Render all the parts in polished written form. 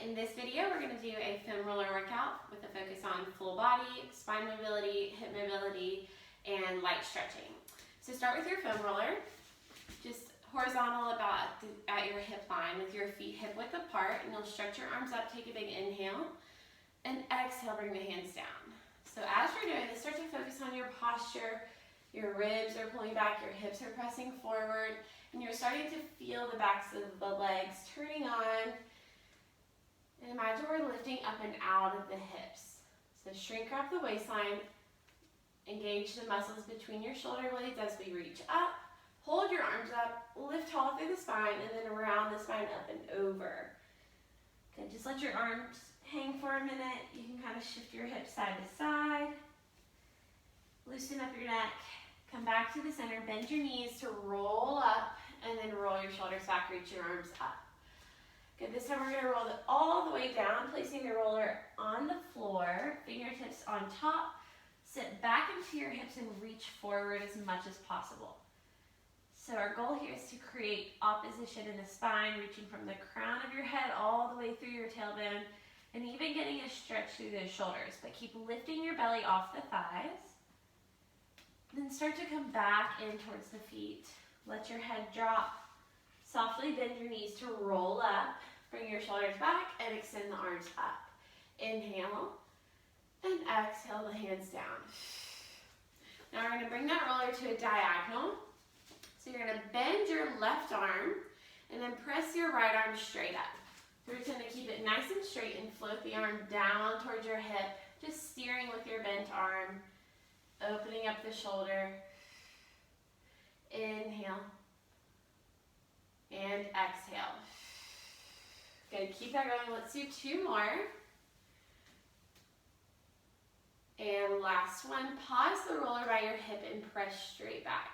In this video, we're going to do a foam roller workout with a focus on full body, spine mobility, hip mobility, and light stretching. So start with your foam roller, just horizontal about at your hip line with your feet hip width apart, and you'll stretch your arms up, take a big inhale, and exhale, bring the hands down. So as you're doing this, start to focus on your posture. Your ribs are pulling back, your hips are pressing forward, and you're starting to feel the backs of the legs turning on. And imagine we're lifting up and out of the hips. So shrink wrap the waistline, engage the muscles between your shoulder blades as we reach up, hold your arms up, lift tall through the spine, and then around the spine up and over. Okay, just let your arms hang for a minute. You can kind of shift your hips side to side, loosen up your neck, come back to the center, bend your knees to roll up, and then roll your shoulders back, reach your arms up. Good, this time we're going to roll it all the way down, placing the roller on the floor, fingertips on top, sit back into your hips and reach forward as much as possible. So our goal here is to create opposition in the spine, reaching from the crown of your head all the way through your tailbone, and even getting a stretch through those shoulders, but keep lifting your belly off the thighs. Then start to come back in towards the feet. Let your head drop. Softly bend your knees to roll up. Bring your shoulders back and extend the arms up. Inhale and exhale the hands down. Now we're going to bring that roller to a diagonal. So you're going to bend your left arm and then press your right arm straight up. We're just going to keep it nice and straight and float the arm down towards your hip, just steering with your bent arm, opening up the shoulder. Inhale and exhale. Good, keep that going. Let's do two more. And last one, pause the roller by your hip and press straight back.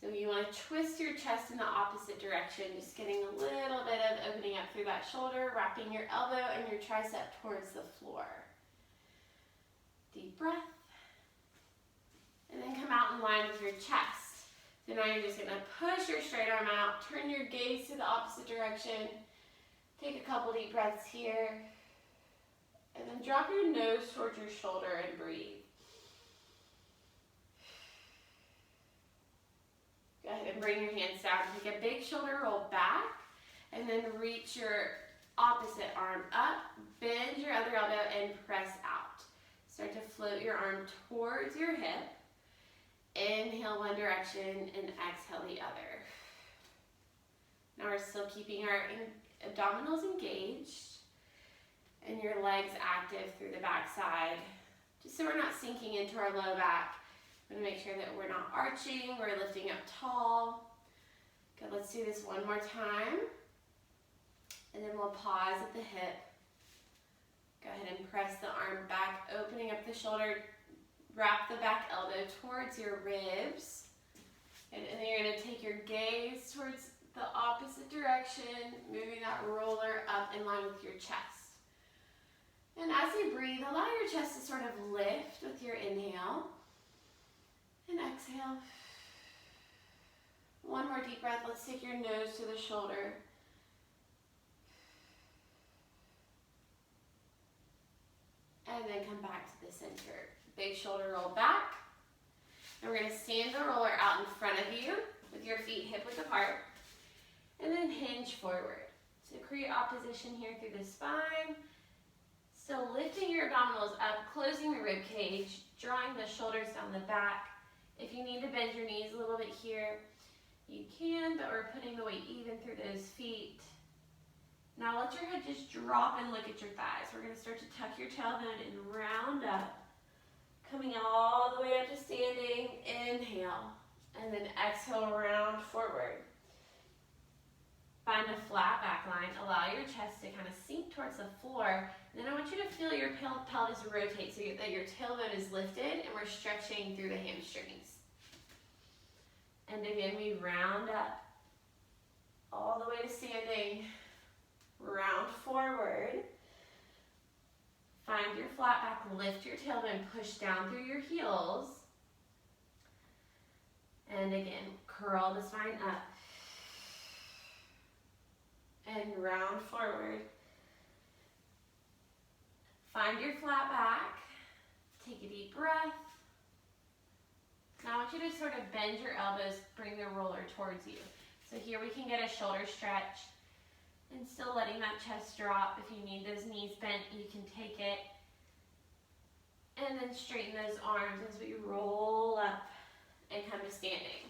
So you want to twist your chest in the opposite direction, just getting a little bit of opening up through that shoulder, wrapping your elbow and your tricep towards the floor. Deep breath. And then come out in line with your chest. So now you're just going to push your straight arm out, turn your gaze to the opposite direction, take a couple deep breaths here, and then drop your nose towards your shoulder and breathe. Go ahead and bring your hands down. Take a big shoulder roll back, and then reach your opposite arm up, bend your other elbow, and press out. Start to float your arm towards your hip. Inhale one direction and exhale the other. Now we're still keeping our abdominals engaged and your legs active through the back side, just so we're not sinking into our low back. We're going to make sure that we're not arching, we're lifting up tall. Good, let's do this one more time. And then we'll pause at the hip. Go ahead and press the arm back, opening up the shoulder. Wrap the back elbow towards your ribs. And then you're going to take your gaze towards the opposite direction, moving that roller up in line with your chest. And as you breathe, allow your chest to sort of lift with your inhale. And exhale. One more deep breath. Let's take your nose to the shoulder. And then come back to the center. Big shoulder roll back. And we're going to stand the roller out in front of you with your feet hip width apart. And then hinge forward. So create opposition here through the spine. Still lifting your abdominals up, closing the rib cage, drawing the shoulders down the back. If you need to bend your knees a little bit here, you can, but we're putting the weight even through those feet. Now let your head just drop and look at your thighs. We're going to start to tuck your tailbone and round up. Coming all the way up to standing, inhale, and then exhale, round forward. Find a flat back line, allow your chest to kind of sink towards the floor, and then I want you to feel your pelvis rotate so that your tailbone is lifted and we're stretching through the hamstrings. And again, we round up, all the way to standing, round forward. Find your flat back, lift your tailbone, push down through your heels. And again, curl the spine up. And round forward. Find your flat back. Take a deep breath. Now I want you to sort of bend your elbows, bring the roller towards you. So here we can get a shoulder stretch and still letting that chest drop. If you need those knees bent, you can take it. And then straighten those arms as we roll up and come to standing.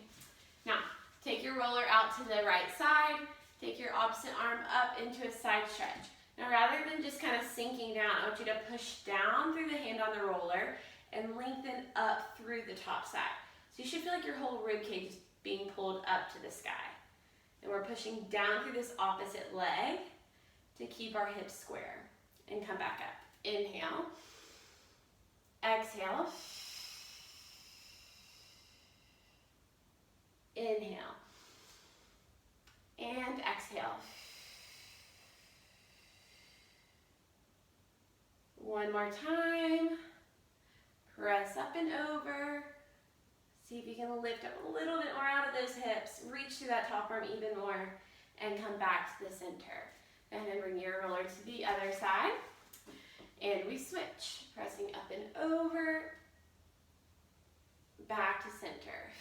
Now, take your roller out to the right side. Take your opposite arm up into a side stretch. Now, rather than just kind of sinking down, I want you to push down through the hand on the roller and lengthen up through the top side. So you should feel like your whole rib cage is being pulled up to the sky. And we're pushing down through this opposite leg to keep our hips square. And come back up. Inhale. Exhale. Inhale. And exhale. One more time. Press up and over. See if you can lift up a little bit more out of those hips. Reach through that top arm even more and come back to the center. And then bring your roller to the other side. And we switch. Pressing up and over. Back to center.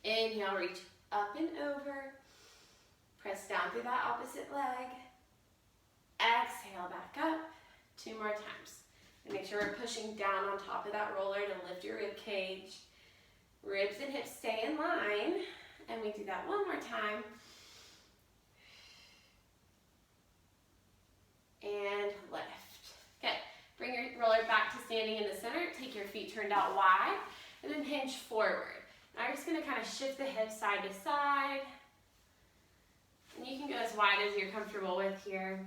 Inhale, reach up and over. Press down through that opposite leg. Exhale, back up. 2 more times. And make sure we're pushing down on top of that roller to lift your rib cage. Ribs and hips stay in line. And we do that one more time. And lift. Okay, bring your roller back to standing in the center. Take your feet turned out wide. And then hinge forward. Now you're just going to kind of shift the hips side to side. And you can go as wide as you're comfortable with here.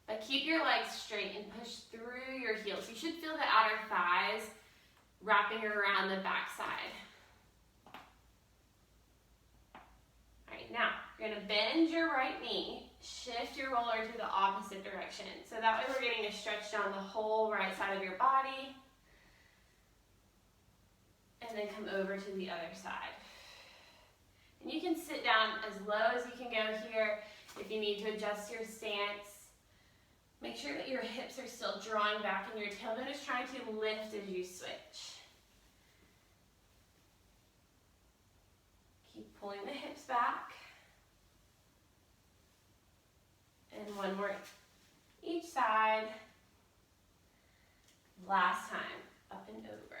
But keep your legs straight and push through your heels. You should feel the outer thighs wrapping around the back side. All right, now you're going to bend your right knee, shift your roller to the opposite direction. So that way we're getting a stretch down the whole right side of your body. And then come over to the other side. And you can sit down as low as you can go here. If you need to adjust your stance, make sure that your hips are still drawing back and your tailbone is trying to lift as you switch. Keep pulling the hips back. And one more each side. Last time, up and over.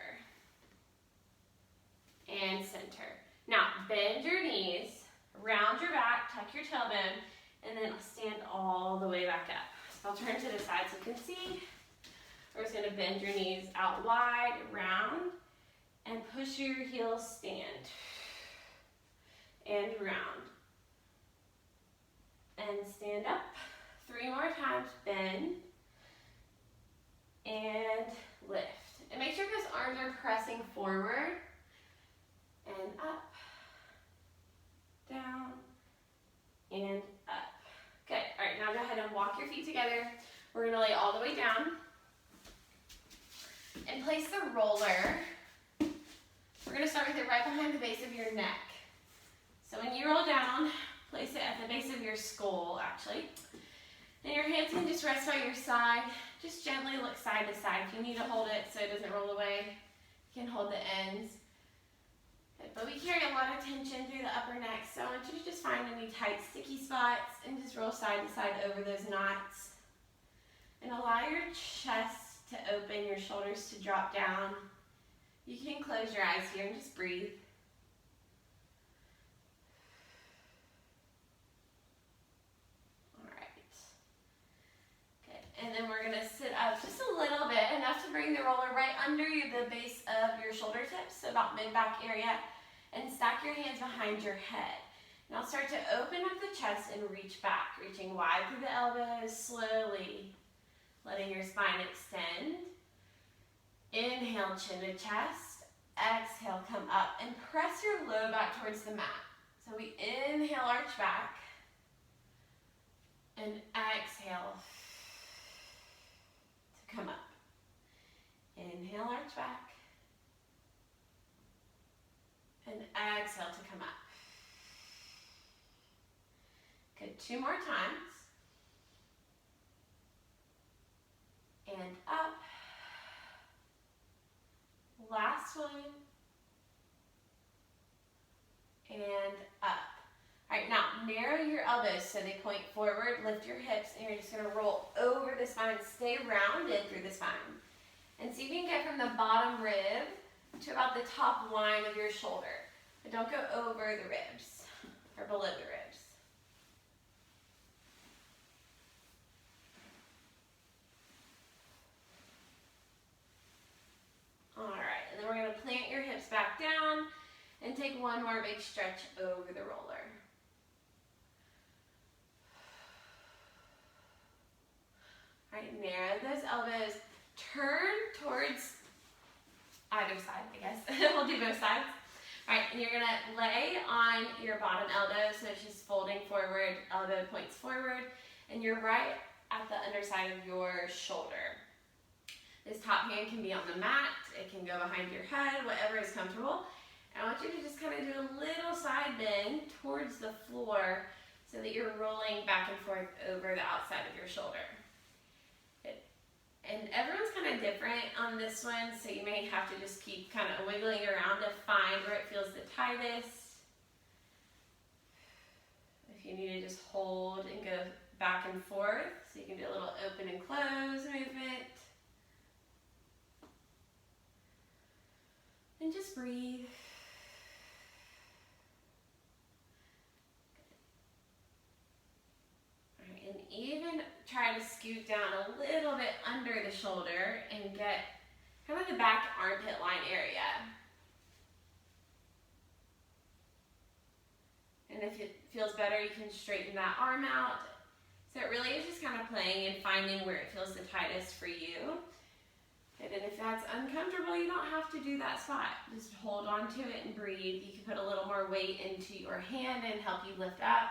And center. Now, bend your knees, round your back, tuck your tailbone, and then stand all the way back up. So I'll turn to the side so you can see. We're just going to bend your knees out wide, round, and push your heels, stand. And round. And stand up. 3 more times, bend. And lift. And make sure those arms are pressing forward. And up, down, and up. Good. All right, now go ahead and walk your feet together. We're going to lay all the way down. And place the roller. We're going to start with it right behind the base of your neck. So when you roll down, place it at the base of your skull, actually. And your hands can just rest by your side. Just gently look side to side. If you need to hold it so it doesn't roll away, you can hold the ends. But we carry a lot of tension through the upper neck, so I want you to just find any tight, sticky spots and just roll side to side over those knots. And allow your chest to open, your shoulders to drop down. You can close your eyes here and just breathe. All right. Good. And then we're going to sit up just a little bit, enough to bring the roller right under the base of your shoulder tips, so about mid-back area. And stack your hands behind your head. Now start to open up the chest and reach back, reaching wide through the elbows, slowly letting your spine extend. Inhale, chin to chest. Exhale, come up and press your low back towards the mat. So we inhale, arch back, and exhale to come up. Inhale, arch back. And exhale to come up. Good, 2 more times. and up. Last one, and up. All right, now narrow your elbows so they point forward, lift your hips, and you're just gonna roll over the spine, stay rounded through the spine. And see if you can get from the bottom rib to about the top line of your shoulder. But don't go over the ribs, or below the ribs. All right, and then we're gonna plant your hips back down and take one more big stretch over the roller. All right, narrow those elbows. Turn towards either side, I guess. We'll do both sides. All right, and you're gonna lay on your bottom elbow, so it's just folding forward, elbow points forward, and you're right at the underside of your shoulder. This top hand can be on the mat, it can go behind your head, whatever is comfortable. And I want you to just kind of do a little side bend towards the floor so that you're rolling back and forth over the outside of your shoulder. And everyone's kind of different on this one, so you may have to just keep kind of wiggling around to find where it feels the tightest. If you need to just hold and go back and forth, so you can do a little open and close movement. And just breathe. All right, and even try to scoot down a little bit under the shoulder and get kind of the back armpit line area. And if it feels better, you can straighten that arm out. So it really is just kind of playing and finding where it feels the tightest for you. And then if that's uncomfortable, you don't have to do that spot. Just hold on to it and breathe. You can put a little more weight into your hand and help you lift up.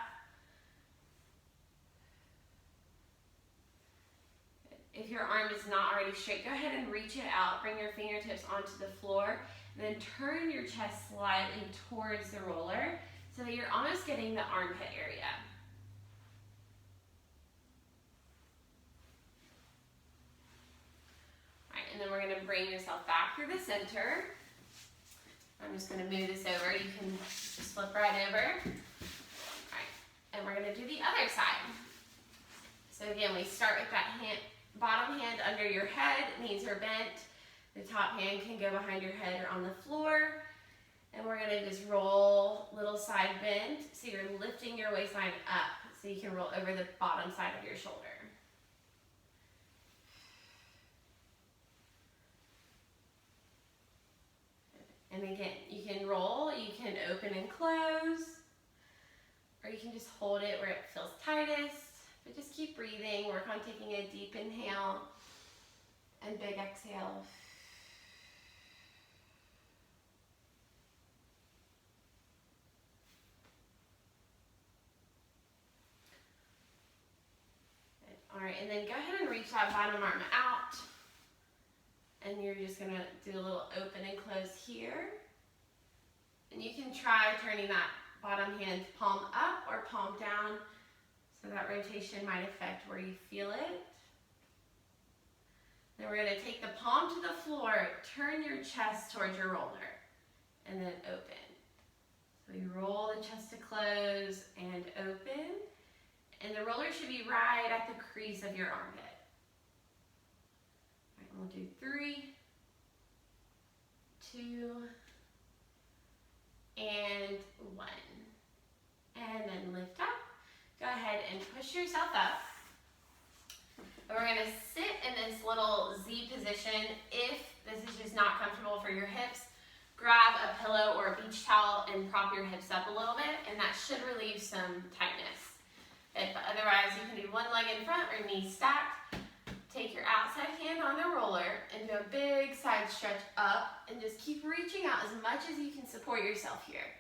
If your arm is not already straight, go ahead and reach it out. Bring your fingertips onto the floor. And then turn your chest slightly towards the roller so that you're almost getting the armpit area. All right, and then we're going to bring yourself back through the center. I'm just going to move this over. You can just flip right over. All right, and we're going to do the other side. So again, we start with that hand. Bottom hand under your head, knees are bent. The top hand can go behind your head or on the floor. And we're gonna just roll, little side bend. So you're lifting your waistline up so you can roll over the bottom side of your shoulder. And again, you can roll, you can open and close, or you can just hold it where it feels tightest. But just keep breathing, work on taking a deep inhale and big exhale. All right, and then go ahead and reach that bottom arm out. And you're just gonna do a little open and close here. And you can try turning that bottom hand palm up or palm down. So that rotation might affect where you feel it. Then we're going to take the palm to the floor, turn your chest towards your roller, and then open. So you roll the chest to close and open. And the roller should be right at the crease of your armpit. All right, and we'll do 3, 2, and 1. And then lift up. Go ahead and push yourself up. And we're gonna sit in this little Z position. If this is just not comfortable for your hips, grab a pillow or a beach towel and prop your hips up a little bit, and that should relieve some tightness. But otherwise, you can do one leg in front or knee stacked. Take your outside hand on the roller and do a big side stretch up, and just keep reaching out as much as you can support yourself here.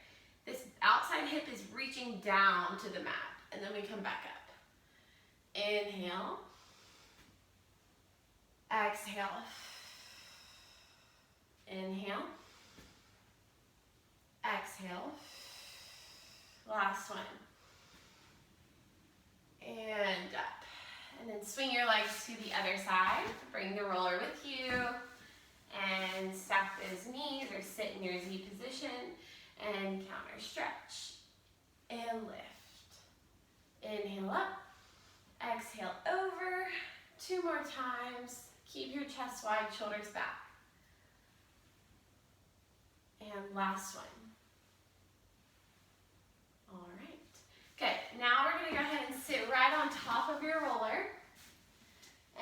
This outside hip is reaching down to the mat. And then we come back up. Inhale. Exhale. Inhale. Exhale. Last one. And up. And then swing your legs to the other side. Bring the roller with you and stack those knees or sit in your Z position and counter stretch and lift. Inhale up, exhale over. 2 more times. Keep your chest wide, shoulders back. And last one. All right. Good. Now we're going to go ahead and sit right on top of your roller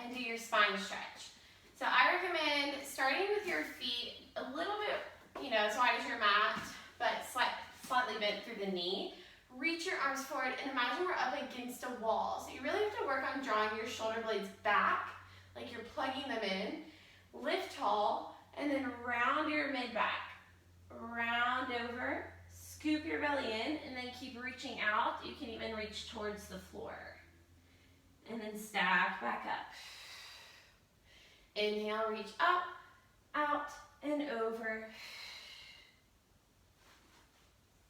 and do your spine stretch. So I recommend starting with your feet a little bit, as wide as your mat, but slightly bent through the knee. Reach your arms forward and imagine we're up against a wall. So you really have to work on drawing your shoulder blades back, like you're plugging them in. Lift tall, and then round your mid-back. Round over, scoop your belly in, and then keep reaching out. You can even reach towards the floor. And then stack back up. Inhale, reach up, out, and over.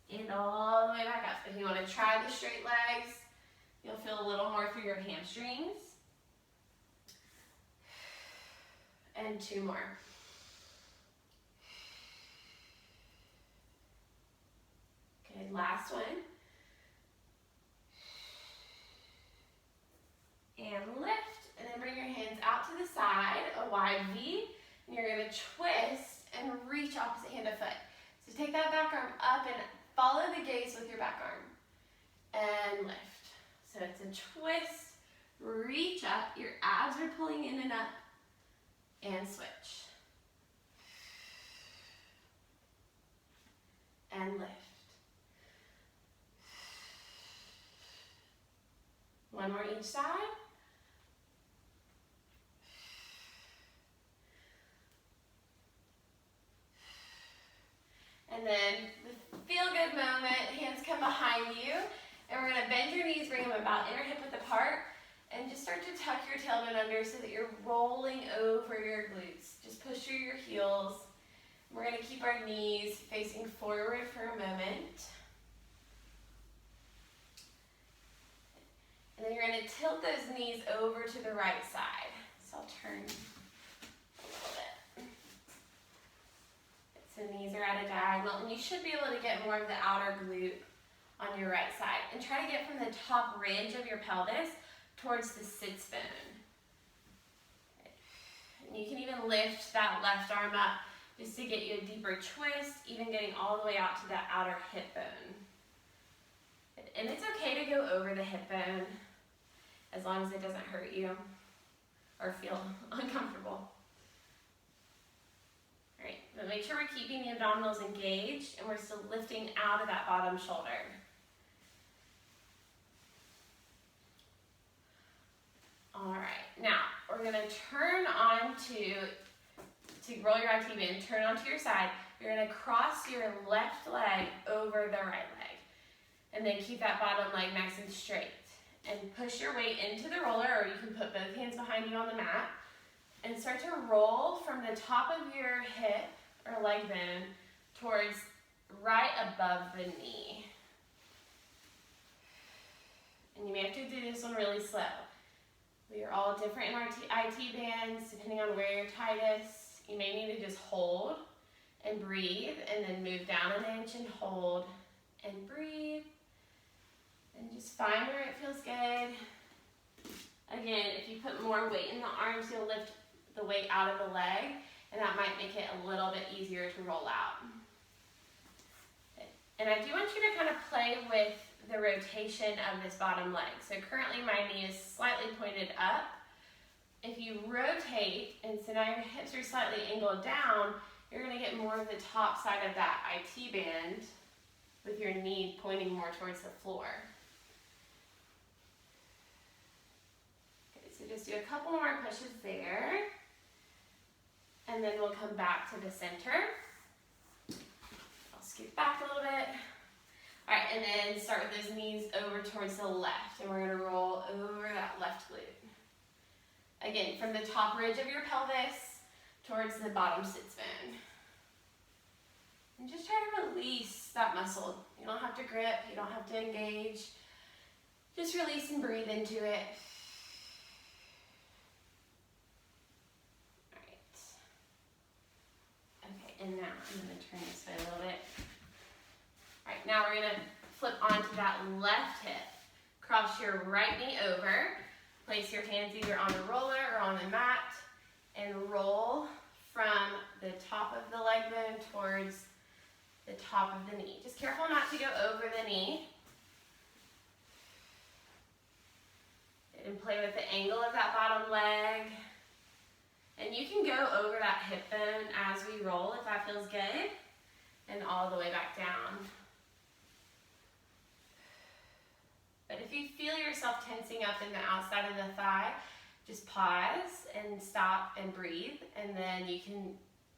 And all the way back up. If you want to try the straight legs, you'll feel a little more through your hamstrings. And 2 more. Okay, last one. And lift, and then bring your hands out to the side, a wide V, and you're going to twist and reach opposite hand to foot. So take that back arm up and follow the gaze with your back arm. And lift. So it's a twist, reach up, your abs are pulling in and up, and switch. And lift. 1 more each side. And then the feel-good moment, hands come behind you, and we're going to bend your knees, bring them about inner hip width apart, and just start to tuck your tailbone under so that you're rolling over your glutes. Just push through your heels. We're going to keep our knees facing forward for a moment. And then you're going to tilt those knees over to the right side. So I'll turn a little bit. So knees are at a diagonal, and you should be able to get more of the outer glute on your right side. And try to get from the top ridge of your pelvis towards the sits bone. And you can even lift that left arm up just to get you a deeper twist, even getting all the way out to that outer hip bone. And it's okay to go over the hip bone as long as it doesn't hurt you or feel uncomfortable. All right, but make sure we're keeping the abdominals engaged and we're still lifting out of that bottom shoulder. All right, now we're gonna turn on to roll your IT band, turn onto your side. You're gonna cross your left leg over the right leg. And then keep that bottom leg nice and straight. And push your weight into the roller, or you can put both hands behind you on the mat. And start to roll from the top of your hip or leg bone towards right above the knee. And you may have to do this one really slow. We are all different in our IT bands, depending on where you're tightest. You may need to just hold and breathe, and then move down an inch and hold and breathe. And just find where it feels good. Again, if you put more weight in the arms, you'll lift the weight out of the leg, and that might make it a little bit easier to roll out. And I do want you to kind of play with the rotation of this bottom leg. So currently my knee is slightly pointed up. If you rotate, and so now your hips are slightly angled down, you're going to get more of the top side of that IT band with your knee pointing more towards the floor. Okay, so just do a couple more pushes there. And then we'll come back to the center. I'll scoot back a little bit. All right, and then start with those knees over towards the left. And we're going to roll over that left glute. Again, from the top ridge of your pelvis towards the bottom sits bone. And just try to release that muscle. You don't have to grip, you don't have to engage. Just release and breathe into it. Now we're gonna flip onto that left hip. Cross your right knee over. Place your hands either on the roller or on the mat and roll from the top of the leg bone towards the top of the knee. Just careful not to go over the knee. And play with the angle of that bottom leg. And you can go over that hip bone as we roll if that feels good. And all the way back down. But if you feel yourself tensing up in the outside of the thigh, just pause and stop and breathe. And then you can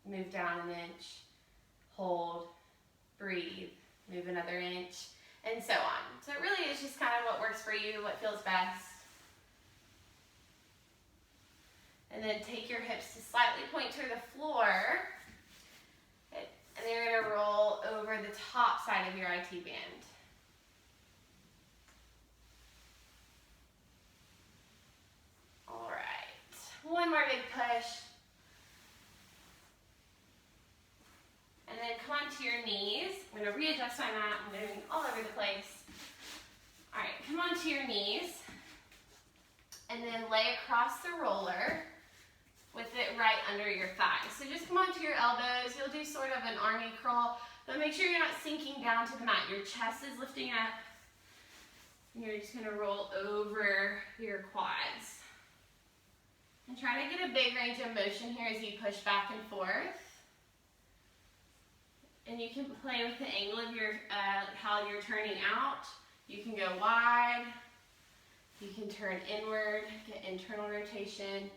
move down an inch, hold, breathe, move another inch, and so on. So it really is just kind of what works for you, what feels best. And then take your hips to slightly point to the floor. And then you're going to roll over the top side of your IT band. All right. One more big push. And then come onto your knees. I'm going to readjust my mat. I'm moving all over the place. All right, come onto your knees. And then lay across the roller with it right under your thighs. So just come onto your elbows. You'll do sort of an army crawl, but make sure you're not sinking down to the mat. Your chest is lifting up. And you're just going to roll over your quads. And try to get a big range of motion here as you push back and forth. And you can play with the angle of your, how you're turning out. You can go wide. You can turn inward, get internal rotation.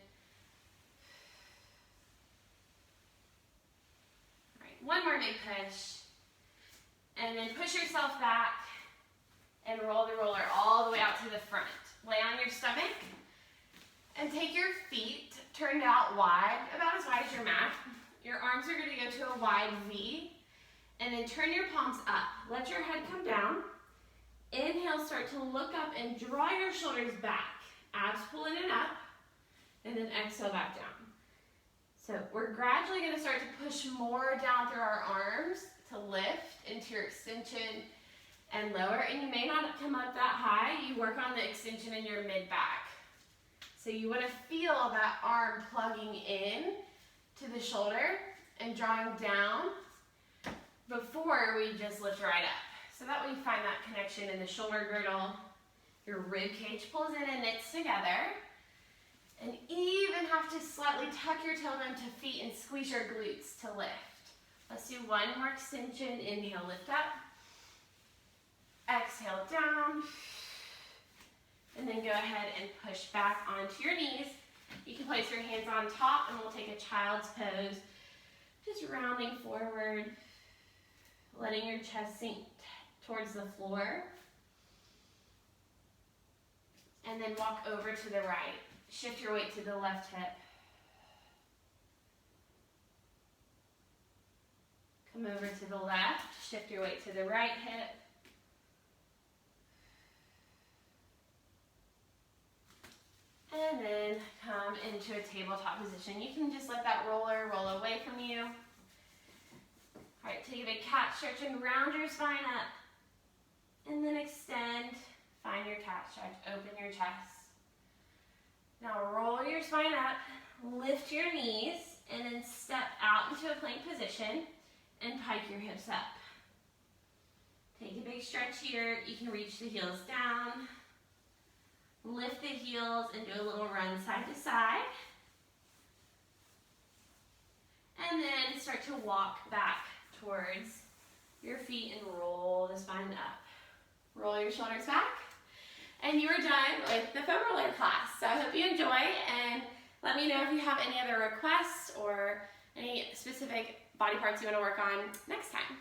All right, one more big push. And then push yourself back and roll the roller all the way out to the front. Lay on your stomach and take your feet turned out wide, about as wide as your mat. Your arms are going to go to a wide V. And then turn your palms up. Let your head come down. Inhale, start to look up and draw your shoulders back. Abs pull in and up. And then exhale back down. So we're gradually going to start to push more down through our arms to lift into your extension and lower. And you may not come up that high. You work on the extension in your mid-back. So you want to feel that arm plugging in to the shoulder and drawing down before we just lift right up. So that way you find that connection in the shoulder girdle. Your rib cage pulls in and knits together. And even have to slightly tuck your tailbone to feet and squeeze your glutes to lift. Let's do one more extension. Inhale, lift up. Exhale, down. And then go ahead and push back onto your knees. You can place your hands on top and we'll take a child's pose. Just rounding forward. Letting your chest sink towards the floor. And then walk over to the right. Shift your weight to the left hip. Come over to the left. Shift your weight to the right hip. And then come into a tabletop position. You can just let that roller roll away from you. All right, take a big cat stretch and round your spine up. And then extend, find your cat stretch, open your chest. Now roll your spine up, lift your knees, and then step out into a plank position and pike your hips up. Take a big stretch here. You can reach the heels down. Lift the heels and do a little run side to side. And then start to walk back towards your feet and roll the spine up. Roll your shoulders back. And you are done with the foam roller class. So I hope you enjoy, and let me know if you have any other requests or any specific body parts you want to work on next time.